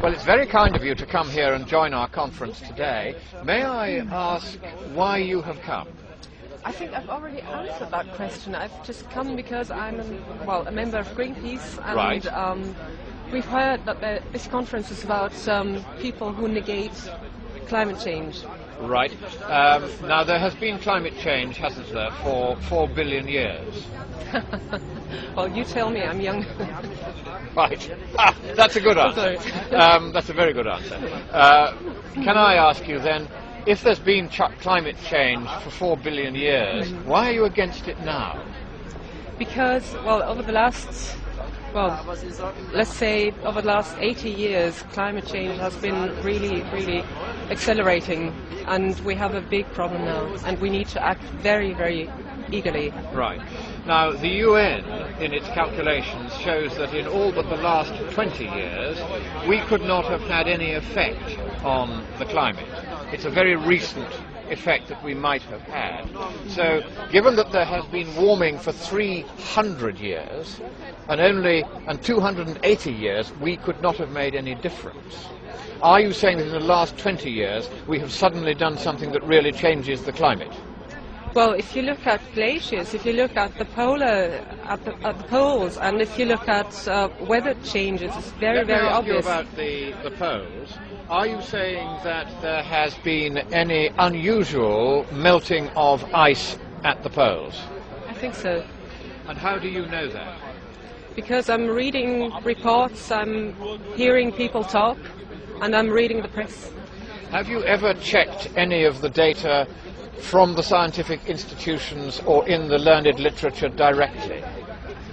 Well, it's very kind of you to come here and join our conference today. May I ask why you have come? I think I've already answered that question. I've just come because I'm a member of Greenpeace, and Right. We've heard that this conference is about people who negate climate change. Right. Now, there has been climate change, hasn't there, for 4 billion years? Well, you tell me, I'm young. Right. That's a good answer. That's a very good answer. Can I ask you then, if there's been climate change for 4 billion years, why are you against it now? Because, over the last, let's say over the last 80 years, climate change has been really, really accelerating, and we have a big problem now, and we need to act very, very eagerly. Right. Now, the UN, in its calculations, shows that in all but the last 20 years, we could not have had any effect on the climate. It's a very recent effect that we might have had. So, given that there has been warming for 300 years, and 280 years, we could not have made any difference. Are you saying that in the last 20 years, we have suddenly done something that really changes the climate? Well, if you look at glaciers, if you look at the poles, and if you look at weather changes, it's very, very obvious. Let me ask you about the poles. Are you saying that there has been any unusual melting of ice at the poles? I think so. And how do you know that? Because I'm reading reports, I'm hearing people talk, and I'm reading the press. Have you ever checked any of the data from the scientific institutions or in the learned literature directly?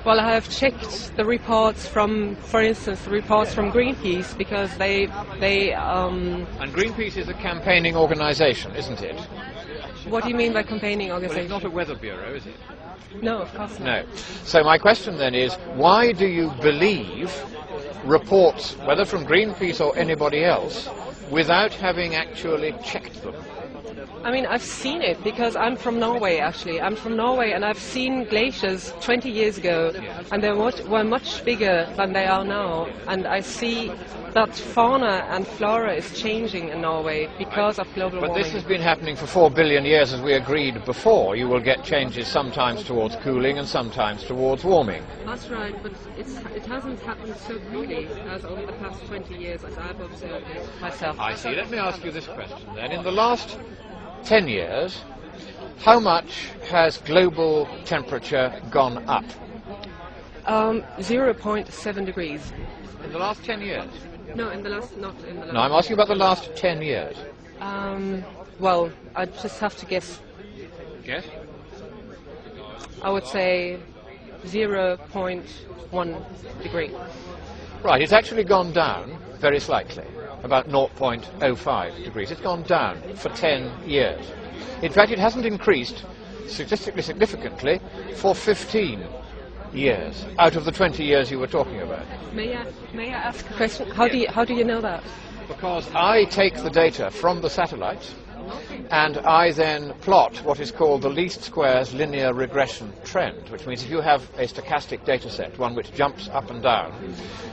Well, I have checked the reports from, for instance, the reports from Greenpeace, because they And Greenpeace is a campaigning organisation, isn't it? What do you mean by campaigning organisation? Well, it's not a weather bureau, is it? No, of course not. No. So my question then is, why do you believe reports, whether from Greenpeace or anybody else, without having actually checked them? I mean, I've seen it because I'm from Norway, actually. I'm from Norway, and I've seen glaciers 20 years ago, and they were much bigger than they are now. And I see that fauna and flora is changing in Norway because of global warming. But this has been happening for 4 billion years, as we agreed before. You will get changes sometimes towards cooling and sometimes towards warming. That's right, but it hasn't happened so quickly as over the past 20 years, as I've observed it myself. I see. Let me ask you this question then. In the last 10 years, how much has global temperature gone up? 0.7 degrees. In the last 10 years? No, not in the last. No, I'm asking about the last 10 years. Well, I just have to guess. Guess? I would say 0.1 degree. Right, it's actually gone down very slightly, about 0.05 degrees. It's gone down for 10 years. In fact, it hasn't increased statistically significantly for 15 years out of the 20 years you were talking about. May I ask a question? How do you know that? Because I take the data from the satellites, and I then plot what is called the least squares linear regression trend, which means if you have a stochastic data set, one which jumps up and down,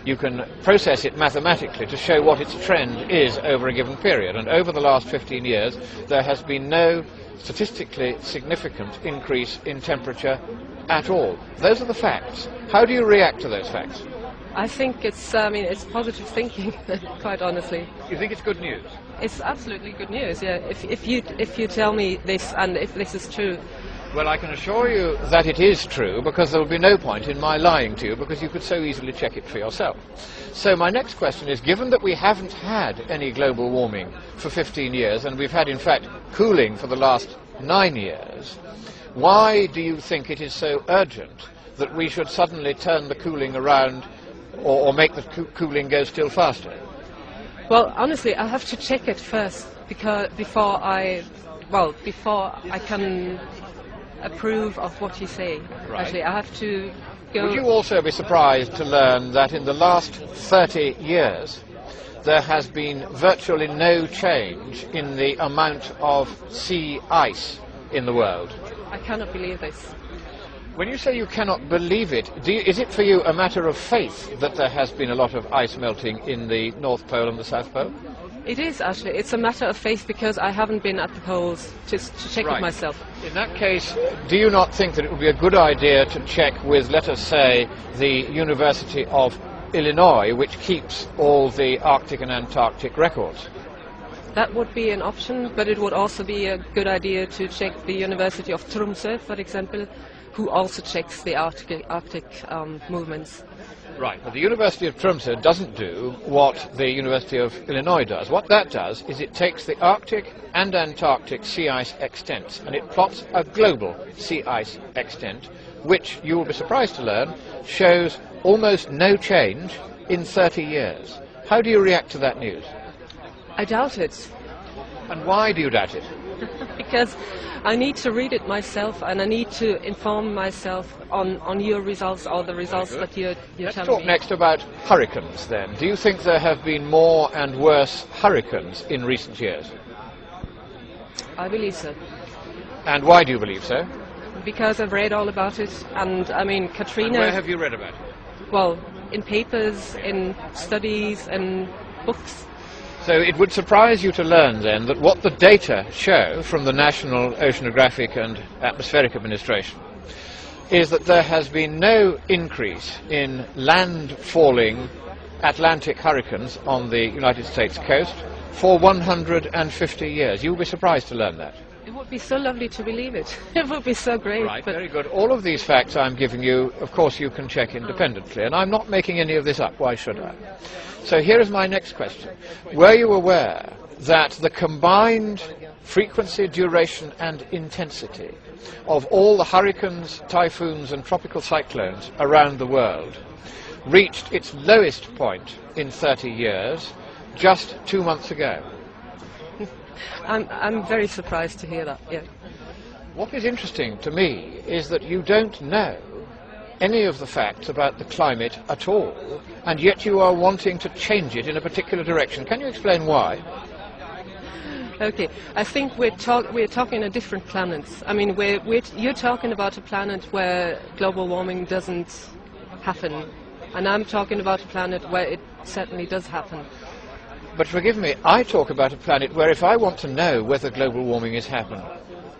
you can process it mathematically to show what its trend is over a given period. And over the last 15 years, there has been no statistically significant increase in temperature at all. Those are the facts. How do you react to those facts? I think it's positive thinking, quite honestly. You think it's good news? It's absolutely good news, yeah. If you tell me this, and if this is true. Well, I can assure you that it is true, because there will be no point in my lying to you, because you could so easily check it for yourself. So my next question is, given that we haven't had any global warming for 15 years, and we've had, in fact, cooling for the last 9 years, why do you think it is so urgent that we should suddenly turn the cooling around, or make the cooling go still faster? Well, honestly, I have to check it first, before I can approve of what you say. Right. Actually, I have to go. Would you also be surprised to learn that in the last 30 years there has been virtually no change in the amount of sea ice in the world? I cannot believe this. When you say you cannot believe it, is it for you a matter of faith that there has been a lot of ice melting in the North Pole and the South Pole? It is actually. It's a matter of faith because I haven't been at the poles to check it myself. In that case, do you not think that it would be a good idea to check with, let us say, the University of Illinois, which keeps all the Arctic and Antarctic records? That would be an option, but it would also be a good idea to check the University of Tromsø, for example, who also checks the Arctic movements. Right, but the University of Tromsø doesn't do what the University of Illinois does. What that does is it takes the Arctic and Antarctic sea ice extents and it plots a global sea ice extent, which, you will be surprised to learn, shows almost no change in 30 years. How do you react to that news? I doubt it. And why do you doubt it? Because I need to read it myself and I need to inform myself on your results or the results that you're telling me. Let's talk next about hurricanes then. Do you think there have been more and worse hurricanes in recent years? I believe so. And why do you believe so? Because I've read all about it, and I mean Katrina... And where have you read about it? Well, in papers, in studies, and books. So it would surprise you to learn then that what the data show from the National Oceanographic and Atmospheric Administration is that there has been no increase in land-falling Atlantic hurricanes on the United States coast for 150 years. You'll be surprised to learn that. It would be so lovely to believe it. It would be so great. Right, very good. All of these facts I'm giving you, of course, you can check independently, and I'm not making any of this up. Why should I? So here is my next question. Were you aware that the combined frequency, duration and intensity of all the hurricanes, typhoons and tropical cyclones around the world reached its lowest point in 30 years just 2 months ago? I'm very surprised to hear that, yeah. What is interesting to me is that you don't know any of the facts about the climate at all, and yet you are wanting to change it in a particular direction. Can you explain why? Okay, I think we're talking of different planets. I mean, you're talking about a planet where global warming doesn't happen, and I'm talking about a planet where it certainly does happen. But forgive me, I talk about a planet where if I want to know whether global warming is happening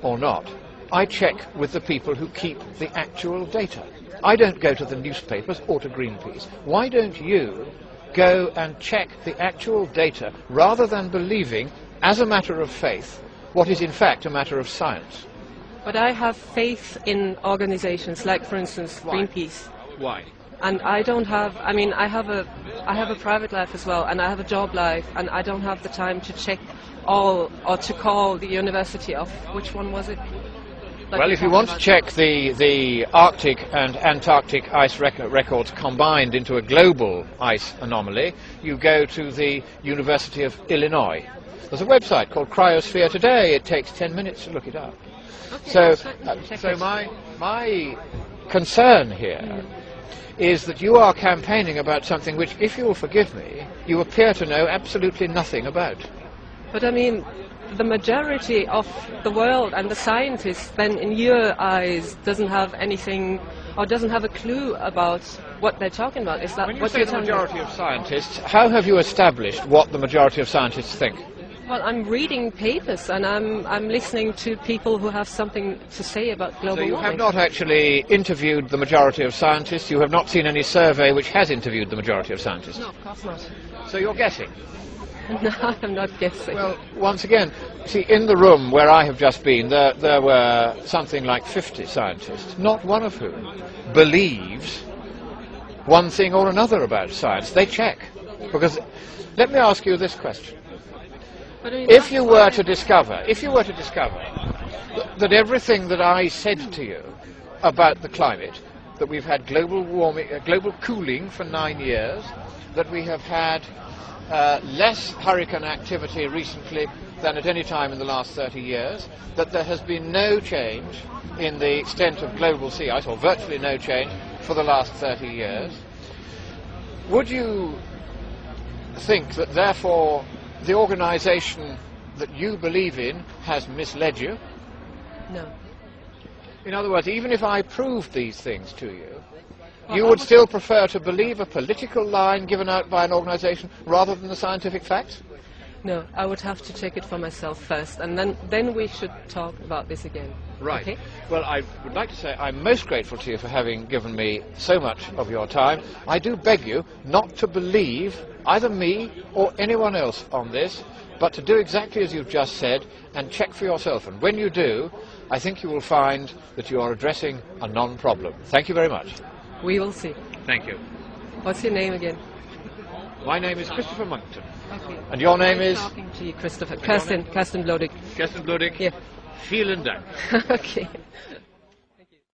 or not, I check with the people who keep the actual data. I don't go to the newspapers or to Greenpeace. Why don't you go and check the actual data rather than believing, as a matter of faith, what is in fact a matter of science? But I have faith in organizations like, for instance, Greenpeace. Why? And I don't have, I mean, I have a private life as well, and I have a job life, and I don't have the time to check all, or to call the University of, which one was it? Well, if you want to check the Arctic and Antarctic ice records combined into a global ice anomaly, you go to the University of Illinois. There's a website called Cryosphere Today. It takes 10 minutes to look it up. Okay, so my concern here is that you are campaigning about something which, if you will forgive me, you appear to know absolutely nothing about. But I mean, the majority of the world and the scientists then, in your eyes, doesn't have anything or doesn't have a clue about what they're talking about. Is that when you what say you're the telling majority me? of scientists, how have you established what the majority of scientists think? Well, I'm reading papers and I'm listening to people who have something to say about global warming. So you have not actually interviewed the majority of scientists? You have not seen any survey which has interviewed the majority of scientists? No, of course not. So you're guessing? No, I'm not guessing. Well, once again, see, in the room where I have just been, there were something like 50 scientists, not one of whom believes one thing or another about science. They check. Because, let me ask you this question. If you were to discover that everything that I said to you about the climate, that we've had global warming, global cooling for 9 years, that we have had less hurricane activity recently than at any time in the last 30 years, that there has been no change in the extent of global sea ice, or virtually no change, for the last 30 years, would you think that therefore the organisation that you believe in has misled you? No. In other words, even if I proved these things to you, you would still prefer to believe a political line given out by an organisation rather than the scientific facts? No, I would have to check it for myself first, and then we should talk about this again. Right. Okay? Well, I would like to say I'm most grateful to you for having given me so much of your time. I do beg you not to believe either me or anyone else on this, but to do exactly as you've just said and check for yourself. And when you do, I think you will find that you are addressing a non-problem. Thank you very much. We will see. Thank you. What's your name again? My name is Christopher Monckton. Okay. And your name is? Talking to you, Christopher. Kirsten Blodig. Kirsten Blodig. Yeah. Vielen Dank. Okay.